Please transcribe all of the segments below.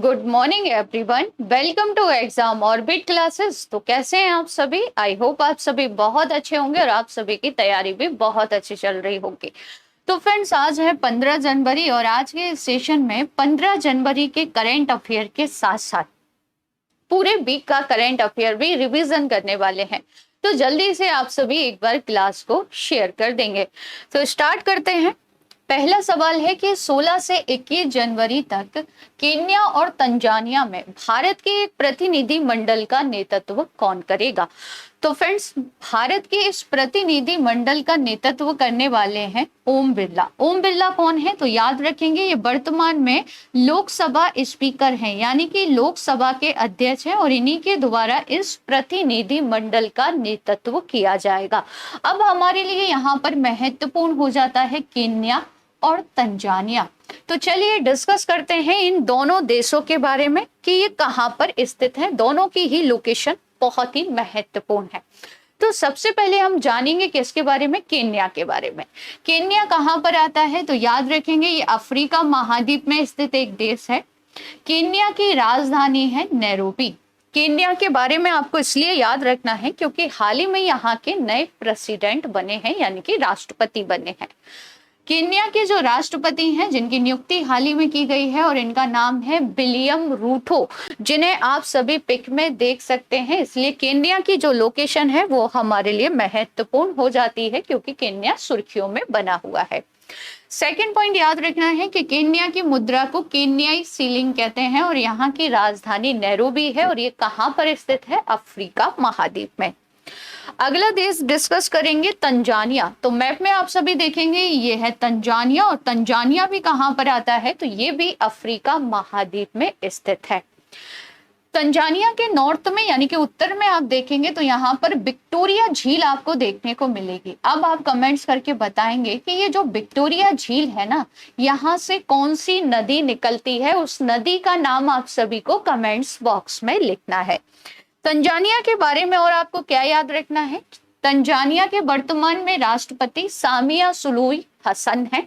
Good morning everyone, welcome to exam orbit classes. तो कैसे हैं आप सभी? आई होप आप सभी बहुत अच्छे होंगे और आप सभी की तैयारी भी बहुत अच्छी चल रही होगी। तो फ्रेंड्स, आज है 15 जनवरी और आज के सेशन में 15 जनवरी के करेंट अफेयर के साथ साथ पूरे वीक का करंट अफेयर भी रिवीजन करने वाले हैं। तो जल्दी से आप सभी एक बार क्लास को शेयर कर देंगे। तो स्टार्ट करते हैं। पहला सवाल है कि 16 से 21 जनवरी तक केन्या और तंजानिया में भारत के एक प्रतिनिधि मंडल का नेतृत्व कौन करेगा? तो फ्रेंड्स, भारत के इस प्रतिनिधि मंडल का नेतृत्व करने वाले हैं ओम बिरला। ओम बिरला कौन है? तो याद रखेंगे, ये वर्तमान में लोकसभा स्पीकर हैं, यानी कि लोकसभा के अध्यक्ष हैं और इन्हीं के द्वारा इस प्रतिनिधि मंडल का नेतृत्व किया जाएगा। अब हमारे लिए यहाँ पर महत्वपूर्ण हो जाता है केन्या और तंजानिया। तो चलिए डिस्कस करते हैं इन दोनों देशों के बारे में कि ये कहाँ पर स्थित है। दोनों की ही लोकेशन बहुत ही महत्वपूर्ण है। तो सबसे पहले हम जानेंगे किसके बारे में? केन्या के बारे में। केन्या कहाँ पर आता है? तो याद रखेंगे, ये अफ्रीका महाद्वीप में स्थित एक देश है। केन्या की राजधानी है नैरोबी। केन्या के बारे में आपको इसलिए याद रखना है क्योंकि हाल ही में यहाँ के नए प्रेसिडेंट बने हैं, यानी कि राष्ट्रपति बने हैं। केन्या के जो राष्ट्रपति हैं, जिनकी नियुक्ति हाल ही में की गई है, और इनका नाम है विलियम रूटो, जिन्हें आप सभी पिक में देख सकते हैं। इसलिए केन्या की जो लोकेशन है वो हमारे लिए महत्वपूर्ण हो जाती है क्योंकि केन्या सुर्खियों में बना हुआ है। सेकंड पॉइंट याद रखना है कि केन्या की मुद्रा को केन्याई सीलिंग कहते हैं और यहाँ की राजधानी नैरोबी है और ये कहाँ पर स्थित है? अफ्रीका महाद्वीप में। अगला देश डिस्कस करेंगे तंजानिया। तो मैप में आप सभी देखेंगे ये है तंजानिया, और तंजानिया भी कहां पर आता है? तो ये भी अफ्रीका महाद्वीप में स्थित है। तंजानिया के नॉर्थ में यानी कि उत्तर में आप देखेंगे तो यहाँ पर विक्टोरिया झील आपको देखने को मिलेगी। अब आप कमेंट्स करके बताएंगे कि ये जो विक्टोरिया झील है ना, यहाँ से कौन सी नदी निकलती है? उस नदी का नाम आप सभी को कमेंट्स बॉक्स में लिखना है। तंजानिया के बारे में और आपको क्या याद रखना है? तंजानिया के वर्तमान में राष्ट्रपति सामिया सुलूह हसन है।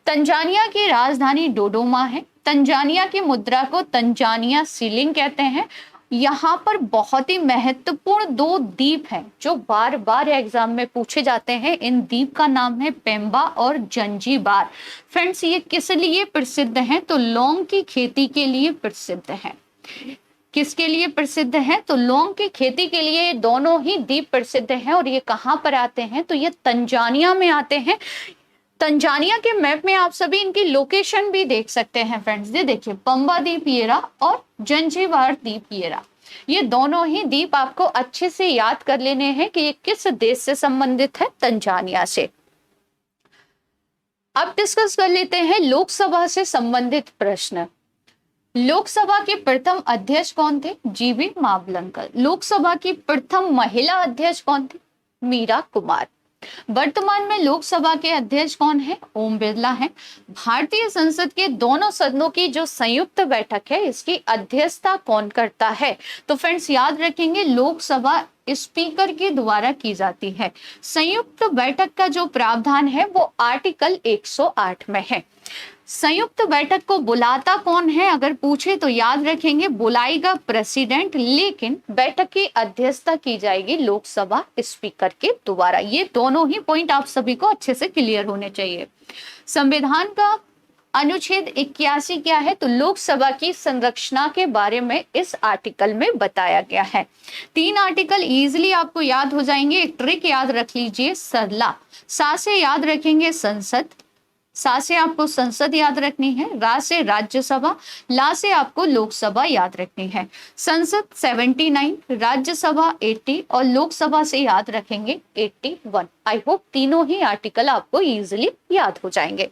तंजानिया की राजधानी डोडोमा है। तंजानिया की मुद्रा को तंजानिया सीलिंग कहते हैं। यहाँ पर बहुत ही महत्वपूर्ण दो द्वीप हैं जो बार बार एग्जाम में पूछे जाते हैं। इन द्वीप का नाम है पेम्बा और जंजीबार। फ्रेंड्स, ये किस लिए प्रसिद्ध हैं? तो लौंग की खेती के लिए प्रसिद्ध हैं। किसके लिए प्रसिद्ध है? तो लौंग की खेती के लिए दोनों ही द्वीप प्रसिद्ध हैं। और ये कहाँ पर आते हैं? तो ये तंजानिया में आते हैं। तंजानिया के मैप में आप सभी इनकी लोकेशन भी देख सकते हैं फ्रेंड्स। ये देखिए, पंबा द्वीप ये रहा और जंजीबार द्वीप ये रहा। ये दोनों ही द्वीप आपको अच्छे से याद कर लेने हैं कि ये किस देश से संबंधित है? तंजानिया से। अब डिस्कस कर लेते हैं लोकसभा से संबंधित प्रश्न। लोकसभा के प्रथम अध्यक्ष कौन थे? जीवी मावलंकर। लोकसभा की प्रथम महिला अध्यक्ष कौन थी? मीरा कुमार। वर्तमान में लोकसभा के अध्यक्ष कौन है? ओम बिरला है। भारतीय संसद के दोनों सदनों की जो संयुक्त बैठक है, इसकी अध्यक्षता कौन करता है? तो फ्रेंड्स, याद रखेंगे, लोकसभा स्पीकर के द्वारा की जाती है। संयुक्त बैठक का जो प्रावधान है वो आर्टिकल 108 में है। संयुक्त बैठक को बुलाता कौन है अगर पूछे तो याद रखेंगे, बुलाएगा प्रेसिडेंट, लेकिन बैठक की अध्यक्षता की जाएगी लोकसभा स्पीकर के द्वारा। ये दोनों ही पॉइंट आप सभी को अच्छे से क्लियर होने चाहिए। संविधान का अनुच्छेद 81 क्या है? तो लोकसभा की संरचना के बारे में इस आर्टिकल में बताया गया है। 3 आर्टिकल इजीली आपको याद हो जाएंगे। एक ट्रिक याद रख लीजिए, सरला। सा से याद रखेंगे संसद, सा से आपको संसद याद रखनी है, रा से राज्यसभा, ला से आपको लोकसभा याद रखनी है। संसद 79, राज्यसभा 80 और लोकसभा से याद रखेंगे 81। आई होप तीनों ही आर्टिकल आपको इजीली याद हो जाएंगे।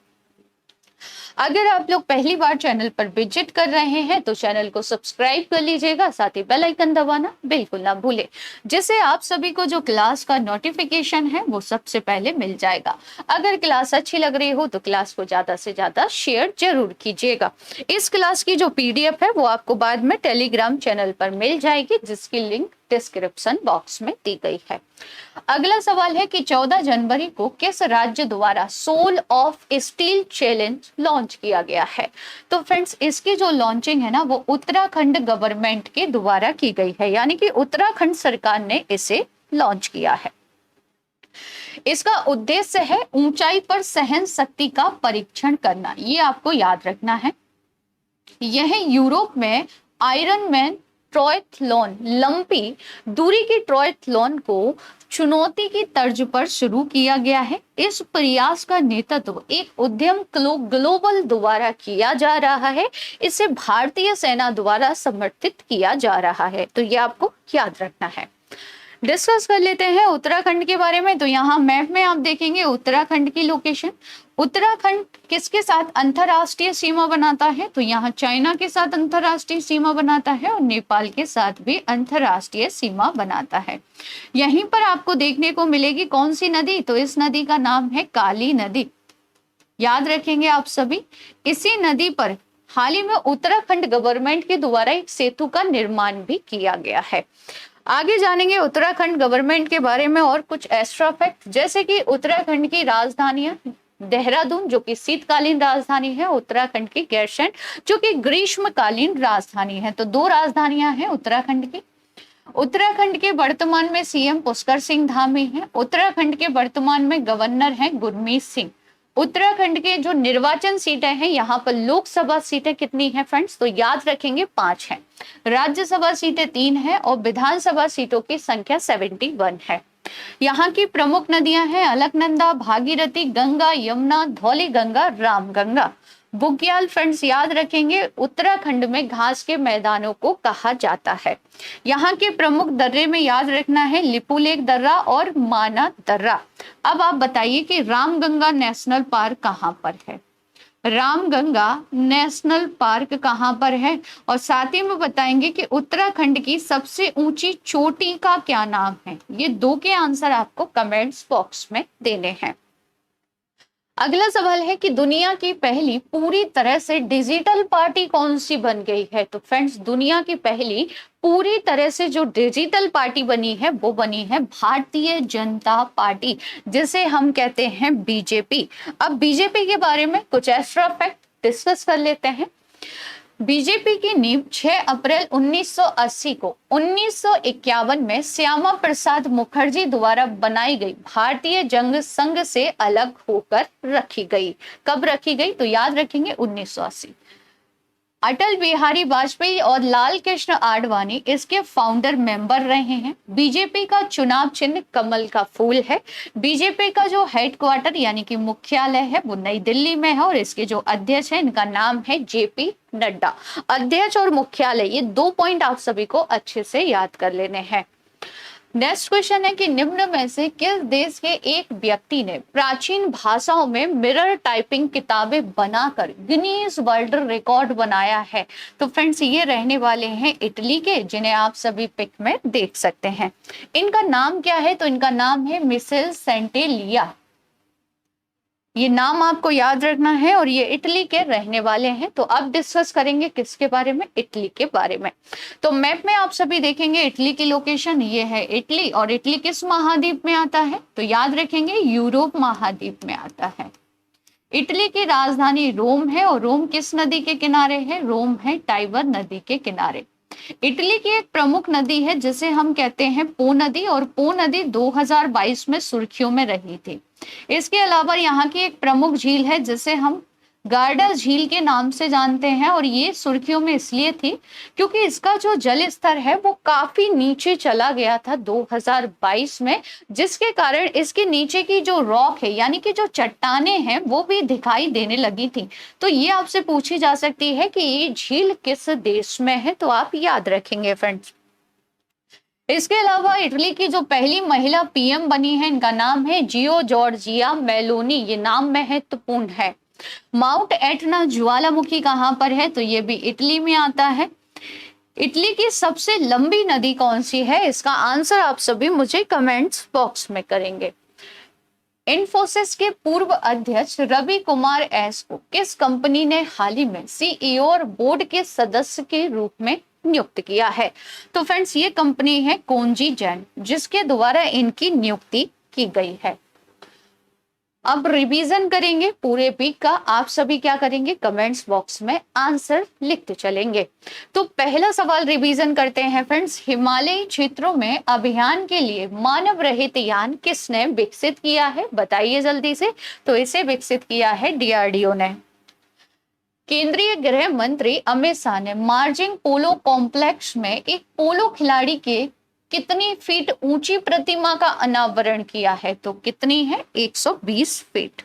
अगर आप लोग पहली बार चैनल पर विजिट कर रहे हैं तो चैनल को सब्सक्राइब कर लीजिएगा, साथ ही बेल आइकन दबाना बिल्कुल ना भूले, जिससे आप सभी को जो क्लास का नोटिफिकेशन है वो सबसे पहले मिल जाएगा। अगर क्लास अच्छी लग रही हो तो क्लास को ज्यादा से ज्यादा शेयर जरूर कीजिएगा। इस क्लास की जो PDF है वो आपको बाद में टेलीग्राम चैनल पर मिल जाएगी, जिसकी लिंक डिस्क्रिप्शन बॉक्स में दी गई है। अगला सवाल है कि 14 जनवरी को किस राज्य द्वारा soul of steel challenge launch किया गया है? तो फ्रेंड्स इसकी जो लॉन्चिंग है ना वो उत्तराखंड गवर्नमेंट के द्वारा की गई है, यानी कि उत्तराखंड सरकार ने इसे लॉन्च किया है। इसका उद्देश्य है ऊंचाई पर सहन शक्ति का परीक्षण करना, ये आपको याद रखना है। यह यूरोप में आयरन मैन ट्रायथलॉन लंबी दूरी की ट्रायथलॉन को चुनौती की तर्ज पर शुरू किया गया है। इस प्रयास का नेतृत्व एक उद्यम ग्लोबल द्वारा किया जा रहा है। इसे भारतीय सेना द्वारा समर्थित किया जा रहा है, तो ये आपको याद रखना है। डिस्कस कर लेते हैं उत्तराखंड के बारे में। तो यहाँ मैप में आप देखेंगे उत्तराखंड की लोकेशन। उत्तराखंड किसके साथ अंतरराष्ट्रीय सीमा बनाता है? तो यहाँ चाइना के साथ अंतरराष्ट्रीय सीमा बनाता है और नेपाल के साथ भी अंतरराष्ट्रीय सीमा बनाता है। यहीं पर आपको देखने को मिलेगी कौन सी नदी? तो इस नदी का नाम है काली नदी, याद रखेंगे आप सभी। इसी नदी पर हाल ही में उत्तराखंड गवर्नमेंट के द्वारा एक सेतु का निर्माण भी किया गया है। आगे जानेंगे उत्तराखंड गवर्नमेंट के बारे में और कुछ एक्स्ट्रा फैक्ट, जैसे कि उत्तराखंड की राजधानियां देहरादून जो कि शीतकालीन राजधानी है, उत्तराखंड की गैरसैंण जो कि ग्रीष्मकालीन राजधानी है। तो दो राजधानियां हैं उत्तराखंड की। उत्तराखंड के वर्तमान में सीएम पुष्कर सिंह धामी हैं। उत्तराखंड के वर्तमान में गवर्नर हैं गुरमीत सिंह। उत्तराखंड के जो निर्वाचन सीटें हैं, यहाँ पर लोकसभा सीटें कितनी हैं फ्रेंड्स? तो याद रखेंगे 5 हैं। राज्यसभा सीटें 3 हैं और विधानसभा सीटों की संख्या 71 है। यहाँ की प्रमुख नदियां हैं अलकनंदा, भागीरथी, गंगा, यमुना, धौली गंगा, रामगंगा। बुग्याल फ्रेंड्स याद रखेंगे उत्तराखंड में घास के मैदानों को कहा जाता है। यहाँ के प्रमुख दर्रे में याद रखना है लिपुलेख दर्रा और माना दर्रा। अब आप बताइए कि रामगंगा नेशनल पार्क कहाँ पर है? रामगंगा नेशनल पार्क कहाँ पर है? और साथ ही में बताएंगे कि उत्तराखंड की सबसे ऊंची चोटी का क्या नाम है? ये 2 के आंसर आपको कमेंट्स बॉक्स में देने हैं। अगला सवाल है कि दुनिया की पहली पूरी तरह से डिजिटल पार्टी कौन सी बन गई है? तो फ्रेंड्स दुनिया की पहली पूरी तरह से जो डिजिटल पार्टी बनी है वो बनी है भारतीय जनता पार्टी, जिसे हम कहते हैं बीजेपी। अब बीजेपी के बारे में कुछ एक्स्ट्रा फैक्ट डिस्कस कर लेते हैं। बीजेपी की नींव 6 अप्रैल 1980 को 1951 में श्यामा प्रसाद मुखर्जी द्वारा बनाई गई भारतीय जंग संघ से अलग होकर रखी गई। कब रखी गई? तो याद रखेंगे 1980। अटल बिहारी वाजपेयी और लाल कृष्ण आडवाणी इसके फाउंडर मेंबर रहे हैं। बीजेपी का चुनाव चिन्ह कमल का फूल है। बीजेपी का जो हेडक्वार्टर यानी कि मुख्यालय है वो नई दिल्ली में है और इसके जो अध्यक्ष है इनका नाम है जेपी नड्डा। अध्यक्ष और मुख्यालय, ये 2 पॉइंट आप सभी को अच्छे से याद कर लेने हैं। नेक्स्ट क्वेश्चन है कि निम्न में से किस देश के एक व्यक्ति ने प्राचीन भाषाओं में मिरर टाइपिंग किताबें बनाकर गिनीज वर्ल्ड रिकॉर्ड बनाया है? तो फ्रेंड्स ये रहने वाले हैं इटली के, जिन्हें आप सभी पिक में देख सकते हैं। इनका नाम क्या है? तो इनका नाम है मिशेल सेंटेलिया। ये नाम आपको याद रखना है और ये इटली के रहने वाले हैं। तो अब डिस्कस करेंगे किसके बारे में? इटली के बारे में। तो मैप में आप सभी देखेंगे इटली की लोकेशन ये है इटली, और इटली किस महाद्वीप में आता है? तो याद रखेंगे यूरोप महाद्वीप में आता है। इटली की राजधानी रोम है और रोम किस नदी के किनारे है? रोम है टाइबर नदी के किनारे। इटली की एक प्रमुख नदी है जिसे हम कहते हैं पो नदी, और पो नदी 2022 में सुर्खियों में रही थी। इसके अलावा यहाँ की एक प्रमुख झील है जिसे हम गार्डा झील के नाम से जानते हैं, और ये सुर्खियों में इसलिए थी क्योंकि इसका जो जल स्तर है वो काफी नीचे चला गया था 2022 में, जिसके कारण इसके नीचे की जो रॉक है यानी कि जो चट्टाने हैं वो भी दिखाई देने लगी थी। तो ये आपसे पूछी जा सकती है कि ये झील किस देश में है? तो आप याद रखेंगे फ्रेंड्स। इसके अलावा इटली की जो पहली महिला पीएम बनी है इनका नाम है जियो जॉर्जिया मेलोनी। ये नाम महत्वपूर्ण है। माउंट एटना ज्वालामुखी कहाँ पर है? तो ये भी इटली में आता है। इटली की सबसे लंबी नदी कौन सी है? इसका आंसर आप सभी मुझे कमेंट्स बॉक्स में करेंगे। इन्फोसिस के पूर्व अध्यक्ष रवि कुमार एस को किस कंपनी ने हाल ही में सीईओ और बोर्ड के सदस्य के रूप में नियुक्त किया है। तो फ्रेंड्स ये कंपनी है कोंजी जैन, जिसके द्वारा इनकी नियुक्ति की गई है। अब रिवीजन करेंगे पूरे वीक का। आप सभी क्या करेंगे, कमेंट्स बॉक्स में आंसर लिखते चलेंगे। तो पहला सवाल रिवीजन करते हैं फ्रेंड्स। हिमालयी क्षेत्रों में अभियान के लिए मानव रहित यान किसने विकसित किया है, बताइए जल्दी से। तो इसे विकसित किया है डीआरडीओ ने। केंद्रीय गृह मंत्री अमित शाह ने मार्जिंग पोलो कॉम्प्लेक्स में एक पोलो खिलाड़ी के कितनी फीट ऊंची प्रतिमा का अनावरण किया है, तो कितनी है, 120 feet.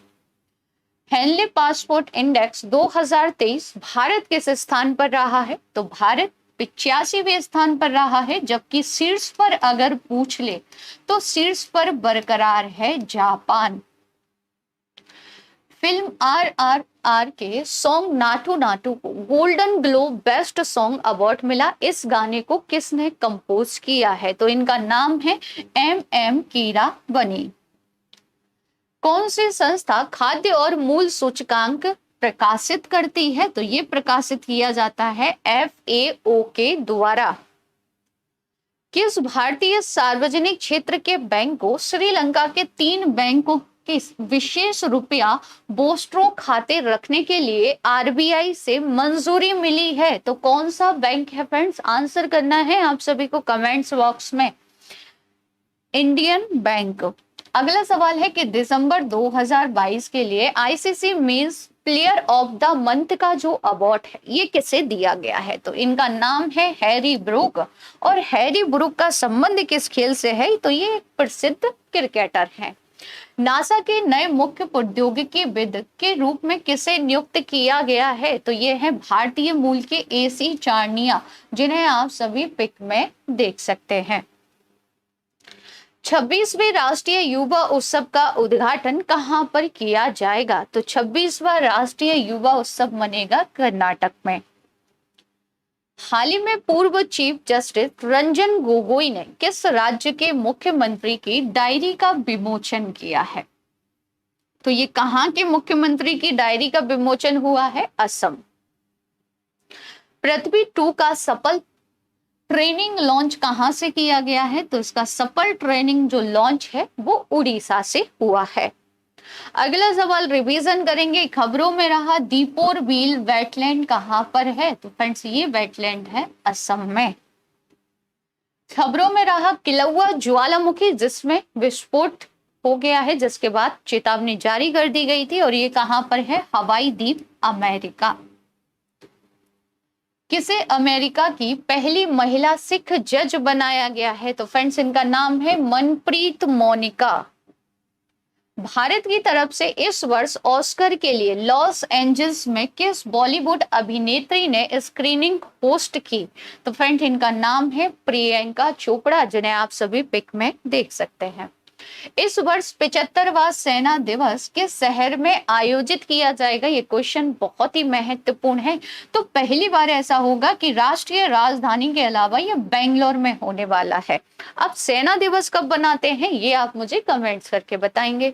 Henley passport index 2023 Bharat किस स्थान पर रहा है, तो भारत 85वें स्थान पर रहा है, जबकि शीर्ष पर अगर पूछ ले तो शीर्ष पर बरकरार है जापान। फिल्म RRR के सॉन्ग नाटू नाटू को golden globe best song award मिला। इस गाने को किसने कंपोज किया है, तो इनका नाम है MM कीरावनी। कौन सी संस्था खाद्य और मूल सूचकांक प्रकाशित करती है, तो ये प्रकाशित किया जाता है FAO के द्वारा। किस भारतीय सार्वजनिक क्षेत्र के बैंक को श्रीलंका के 3 बैंकों विशेष रुपया बोस्ट्रो खाते रखने के लिए RBI से मंजूरी मिली है, तो कौन सा बैंक है फ्रेंड्स, आंसर करना है आप सभी को कमेंट्स बॉक्स में। Indian bank. अगला सवाल है कि दिसंबर 2022 के लिए ICC men's player of the month का जो अवार्ड है ये किसे दिया गया है, तो इनका नाम है हैरी ब्रूक। और हैरी ब्रूक का संबंध किस खेल से है, तो ये एक प्रसिद्ध क्रिकेटर है। नासा के नए मुख्य प्रौद्योगिकीविद के रूप में किसे नियुक्त किया गया है, तो ये है भारतीय मूल के AC चार्निया, जिन्हें आप सभी पिक में देख सकते हैं। 26वें राष्ट्रीय युवा उत्सव का उद्घाटन कहां पर किया जाएगा, तो 26वां राष्ट्रीय युवा उत्सव मनेगा कर्नाटक में। हाल ही में पूर्व चीफ जस्टिस रंजन गोगोई ने किस राज्य के मुख्यमंत्री की डायरी का विमोचन किया है, तो ये कहां के मुख्यमंत्री की डायरी का विमोचन हुआ है, असम। पृथ्वी 2 का सफल ट्रेनिंग लॉन्च कहां से किया गया है, तो इसका सफल ट्रेनिंग जो लॉन्च है वो उड़ीसा से हुआ है। अगला सवाल रिवीजन करेंगे। खबरों में रहा दीपोर बिल वेटलैंड कहां पर है, तो फ्रेंड्स ये वेटलैंड है असम में। खबरों में रहा किलौआ ज्वालामुखी जिसमें विस्फोट हो गया है, जिसके बाद चेतावनी जारी कर दी गई थी, और ये कहां पर है, हवाई द्वीप अमेरिका। किसे अमेरिका की पहली महिला सिख जज बनाया गया है, तो फ्रेंड्स इनका नाम है मनप्रीत मोनिका। भारत की तरफ से इस वर्ष ऑस्कर के लिए लॉस एंजल्स में किस बॉलीवुड अभिनेत्री ने स्क्रीनिंग होस्ट की, तो फ्रेंड इनका नाम है प्रियंका चोपड़ा, जिन्हें आप सभी पिक में देख सकते हैं। इस वर्ष 75वां सेना दिवस किस शहर में आयोजित किया जाएगा, ये क्वेश्चन बहुत ही महत्वपूर्ण है। तो पहली बार ऐसा होगा कि राष्ट्रीय राजधानी के अलावा ये बेंगलोर में होने वाला है। अब सेना दिवस कब बनाते हैं ये आप मुझे कमेंट्स करके बताएंगे।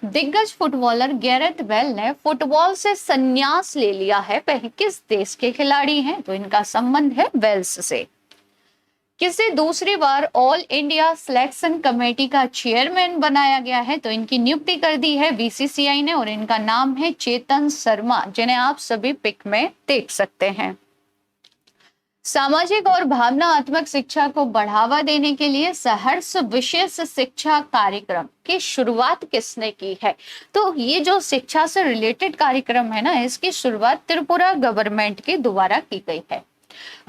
दिग्गज फुटबॉलर गैरेथ बेल ने फुटबॉल से संन्यास ले लिया है, किस देश के खिलाड़ी हैं, तो इनका संबंध है वेल्स से। किसे दूसरी बार ऑल इंडिया सिलेक्शन कमेटी का चेयरमैन बनाया गया है, तो इनकी नियुक्ति कर दी है BCCI ने, और इनका नाम है चेतन शर्मा, जिन्हें आप सभी पिक में देख सकते हैं। सामाजिक और भावनात्मक शिक्षा को बढ़ावा देने के लिए सहर्ष विशेष शिक्षा कार्यक्रम की शुरुआत किसने की है, तो ये जो शिक्षा से रिलेटेड कार्यक्रम है ना, इसकी शुरुआत त्रिपुरा गवर्नमेंट के द्वारा की गई है।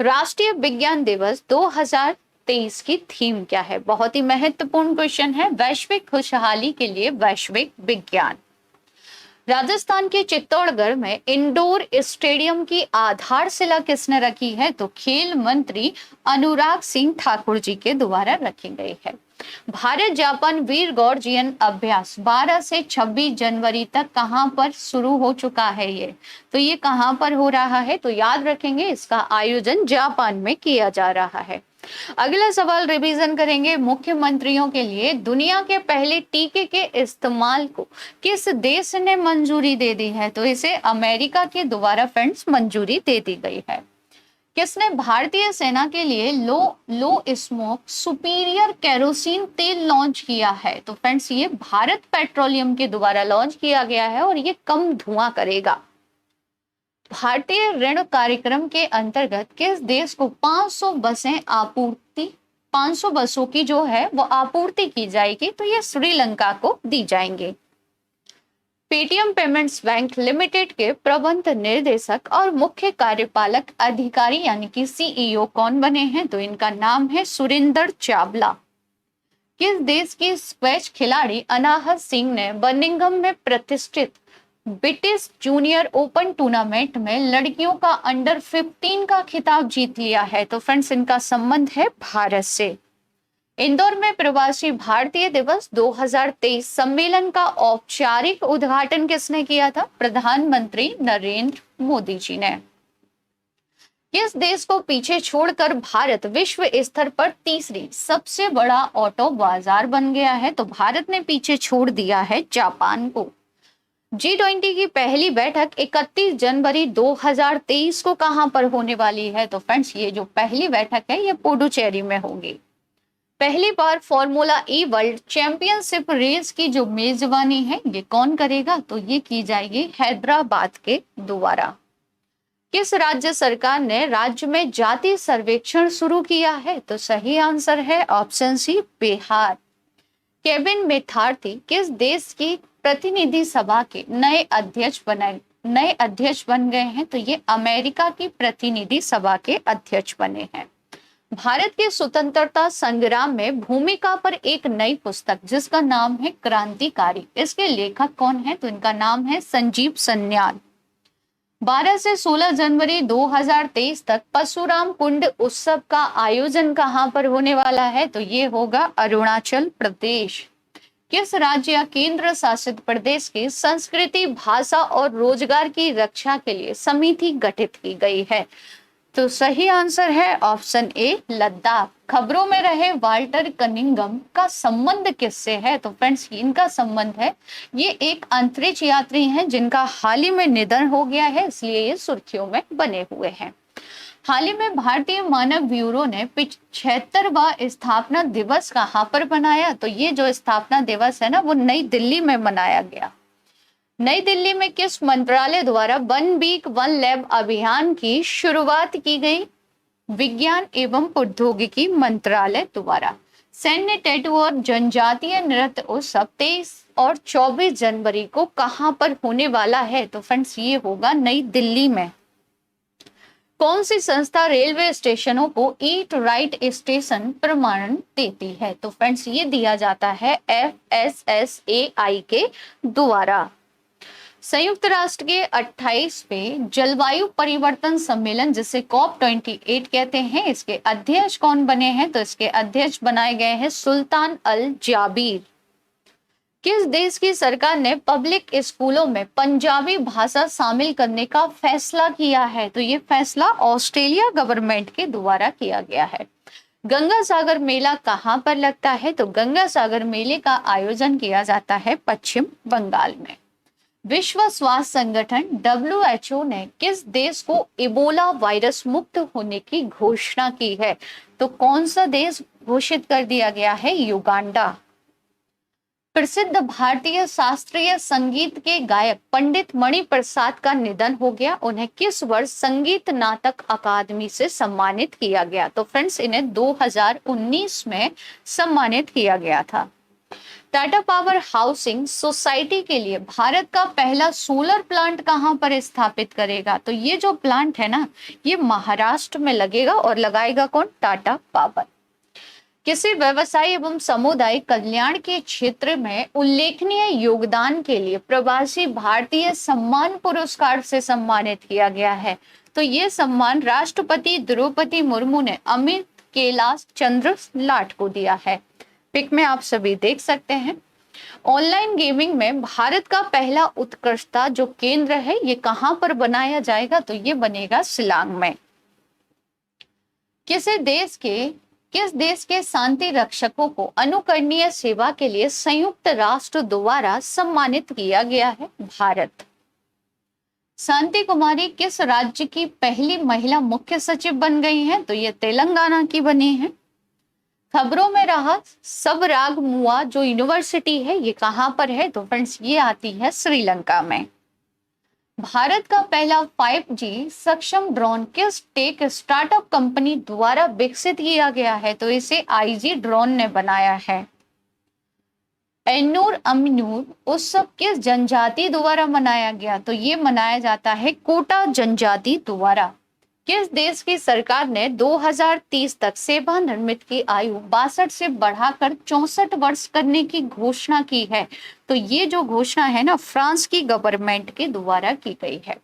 राष्ट्रीय विज्ञान दिवस 2023 की थीम क्या है, बहुत ही महत्वपूर्ण क्वेश्चन है। वैश्विक खुशहाली के लिए वैश्विक विज्ञान। राजस्थान के चित्तौड़गढ़ में इंडोर स्टेडियम की आधारशिला किसने रखी है, तो खेल मंत्री अनुराग सिंह ठाकुर जी के द्वारा रखी गई है। भारत जापान वीर गॉर्जियन अभ्यास 12 से 26 जनवरी तक कहां पर शुरू हो चुका है, ये तो ये कहां पर हो रहा है, तो याद रखेंगे इसका आयोजन जापान में किया जा रहा है। अगला सवाल रिवीजन करेंगे। मुख्यमंत्रियों के लिए दुनिया के पहले टीके के इस्तेमाल को किस देश ने मंजूरी दे दी है, तो इसे अमेरिका के द्वारा फ्रेंड्स मंजूरी दे दी गई है। किसने भारतीय सेना के लिए लो लो स्मोक सुपीरियर केरोसिन तेल लॉन्च किया है? तो फ्रेंड्स ये भारत पेट्रोलियम के द्वारा लॉन्च किया गया है और ये कम धुआं करेगा। भारतीय ऋण कार्यक्रम के अंतर्गत किस देश को 500 बसों की जो है वो आपूर्ति की जाएगी? तो ये श्रीलंका को दी जाएंगे। पेटीएम पेमेंट्स बैंक लिमिटेड के प्रबंध निर्देशक और मुख्य कार्यपालक अधिकारी यानी कि सीईओ कौन बने हैं? तो इनका नाम है सुरेंद्र चावला। किस देश की स्क्वैश खिलाड़ी अनाहत सिंह ने बर्मिंघम में प्रतिष्ठित ब्रिटिश जूनियर ओपन टूर्नामेंट में लड़कियों का अंडर 15 का खिताब जीत लिया है? तो फ्रेंड्स इनका संबंध है भारत से। इंदौर में प्रवासी भारतीय दिवस 2023 सम्मेलन का औपचारिक उद्घाटन किसने किया था? प्रधानमंत्री नरेंद्र मोदी जी ने। किस देश को पीछे छोड़कर भारत विश्व स्तर पर तीसरी सबसे बड़ा ऑटो बाजार बन गया है? तो भारत ने पीछे छोड़ दिया है जापान को। G20 की पहली बैठक 31 जनवरी 2023 को कहां पर होने वाली है? तो फ्रेंड्स ये जो पहली बैठक है ये पुडुचेरी में होगी। पहली बार फॉर्मूला ई वर्ल्ड चैंपियनशिप रेस की जो मेजबानी है ये कौन करेगा? तो ये की जाएगी हैदराबाद के द्वारा। किस राज्य सरकार ने राज्य में जाति सर्वेक्षण शुरू किया है? तो सही आंसर है ऑप्शन सी बिहार। केविन मेथार्थी किस देश की प्रतिनिधि सभा के नए अध्यक्ष बन गए हैं? तो ये अमेरिका की प्रतिनिधि सभा के अध्यक्ष बने हैं। भारत के स्वतंत्रता संग्राम में भूमिका पर एक नई पुस्तक जिसका नाम है क्रांतिकारी, इसके लेखक कौन है? तो इनका नाम है संजीव सन्याल। 12 से 16 जनवरी 2023 तक परशुराम कुंड उत्सव का आयोजन कहां पर होने वाला है? तो ये होगा अरुणाचल प्रदेश। किस राज्य या केंद्र शासित प्रदेश की संस्कृति, भाषा और रोजगार की रक्षा के लिए समिति गठित की गई है? तो सही आंसर है ऑप्शन ए लद्दाख। खबरों में रहे वाल्टर कनिंगम का संबंध किससे है? तो फ्रेंड्स इनका संबंध है, ये एक अंतरिक्ष यात्री हैं जिनका हाल ही में निधन हो गया है, इसलिए ये सुर्खियों में बने हुए हैं। हाल ही में भारतीय मानक ब्यूरो ने 75वां स्थापना दिवस कहाँ पर मनाया? तो ये जो स्थापना दिवस है ना वो नई दिल्ली में मनाया गया। नई दिल्ली में किस मंत्रालय द्वारा वन वीक वन लैब अभियान की शुरुआत की गई? विज्ञान एवं प्रौद्योगिकी मंत्रालय द्वारा। सैन्य टैटू और जनजातीय नृत्य उत्सव 23 और 24 जनवरी को कहां पर होने वाला है? तो फ्रेंड्स ये होगा नई दिल्ली में। कौन सी संस्था रेलवे स्टेशनों को ईट राइट स्टेशन प्रमाणन देती है? तो फ्रेंड्स ये दिया जाता है FSSAI के द्वारा। संयुक्त राष्ट्र के 28वें जलवायु परिवर्तन सम्मेलन जिसे COP28 कहते हैं, इसके अध्यक्ष कौन बने हैं? तो इसके अध्यक्ष बनाए गए हैं सुल्तान अल जाबिर। किस देश की सरकार ने पब्लिक स्कूलों में पंजाबी भाषा शामिल करने का फैसला किया है? तो ये फैसला ऑस्ट्रेलिया गवर्नमेंट के द्वारा किया गया है। गंगा सागर मेला कहां पर लगता है? तो गंगा सागर मेले का आयोजन किया जाता है पश्चिम बंगाल में। विश्व स्वास्थ्य संगठन WHO ने किस देश को इबोला वायरस मुक्त होने की घोषणा की है? तो कौन सा देश घोषित कर दिया गया है? युगांडा। प्रसिद्ध भारतीय शास्त्रीय संगीत के गायक पंडित मणि प्रसाद का निधन हो गया। उन्हें किस वर्ष संगीत नाटक अकादमी से सम्मानित किया गया? तो फ्रेंड्स इन्हें 2019 में सम्मानित किया गया था। टाटा पावर हाउसिंग सोसाइटी के लिए भारत का पहला सोलर प्लांट कहां पर स्थापित करेगा? तो ये जो प्लांट है ना ये महाराष्ट्र में लगेगा और लगाएगा कौन? टाटा पावर। किसी व्यवसाय एवं सामुदायिक कल्याण के क्षेत्र में उल्लेखनीय योगदान के लिए प्रवासी भारतीय सम्मान पुरस्कार से सम्मानित किया गया है। तो ये सम्मान राष्ट्रपति द्रौपदी मुर्मू ने अमित कैलाश चंद्र लाट को दिया है। पिक में आप सभी देख सकते हैं। ऑनलाइन गेमिंग में भारत का पहला उत्कृष्टता जो केंद्र है ये कहां पर बनाया जाएगा? तो ये बनेगा शिलांग में। किस देश के शांति रक्षकों को अनुकरणीय सेवा के लिए संयुक्त राष्ट्र द्वारा सम्मानित किया गया है? भारत। शांति कुमारी किस राज्य की पहली महिला मुख्य सचिव बन गई हैं? तो ये तेलंगाना की बनी है। खबरों में रहा सबराग मुआ जो यूनिवर्सिटी है ये कहाँ पर है? तो फ्रेंड्स ये आती है श्रीलंका में। भारत का पहला 5G सक्षम ड्रोन किस टेक स्टार्टअप कंपनी द्वारा विकसित किया गया है? तो इसे आईजी ड्रोन ने बनाया है। एन्नूर अमीनूर उत्सव किस जनजाति द्वारा मनाया गया? तो ये मनाया जाता है कोटा जनजाति द्वारा। किस देश की सरकार ने 2030 तक सेवानिवृत्त की आयु 62 से बढ़ाकर 64 वर्ष करने की घोषणा की है? तो ये जो घोषणा है ना फ्रांस की गवर्नमेंट के द्वारा की गई है।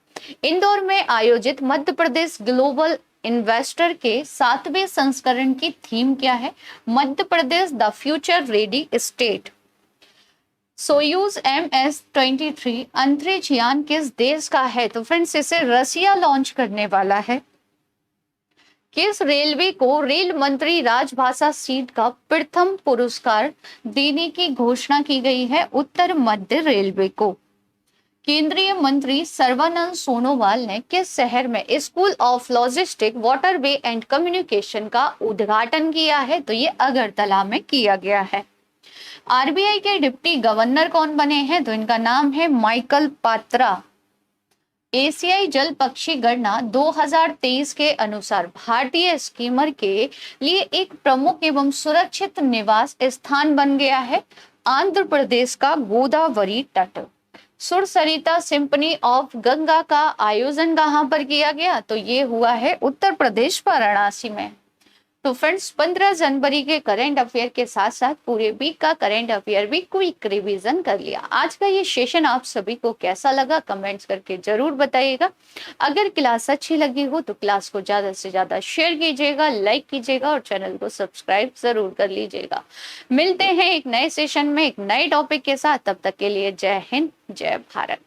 इंदौर में आयोजित मध्य प्रदेश ग्लोबल इन्वेस्टर के 7वें संस्करण की थीम क्या है? Madhya Pradesh the future ready state. Soyuz MS-23 अंतरिक्ष यान किस देश का है? तो फ्रेंड्स इसे रसिया लॉन्च करने वाला है। किस रेलवे को रेल मंत्री राजभाषा सीट का प्रथम पुरस्कार देने की घोषणा की गई है? उत्तर मध्य रेलवे को। केंद्रीय मंत्री सर्बानंद सोनोवाल ने किस शहर में school of logistic waterway and communication का उद्घाटन किया है? तो ये अगरतला में किया गया है। आरबीआई के डिप्टी गवर्नर कौन बने हैं? तो इनका नाम है माइकल पात्रा। एशियाई जल पक्षी गणना 2023 के अनुसार भारतीय स्कीमर के लिए एक प्रमुख एवं सुरक्षित निवास स्थान बन गया है आंध्र प्रदेश का गोदावरी तट। सुरसरिता सिंफनी ऑफ गंगा का आयोजन कहां पर किया गया? तो ये हुआ है उत्तर प्रदेश वाराणसी में। तो फ्रेंड्स 15 जनवरी के करंट अफेयर के साथ साथ पूरे वीक का करंट अफेयर भी क्विक रिवीजन कर लिया। आज का ये सेशन आप सभी को कैसा लगा कमेंट्स करके जरूर बताइएगा। अगर क्लास अच्छी लगी हो तो क्लास को ज्यादा से ज्यादा शेयर कीजिएगा, लाइक कीजिएगा और चैनल को सब्सक्राइब जरूर कर लीजिएगा। मिलते हैं एक नए सेशन में एक नए टॉपिक के साथ, तब तक के लिए जय हिंद जय भारत।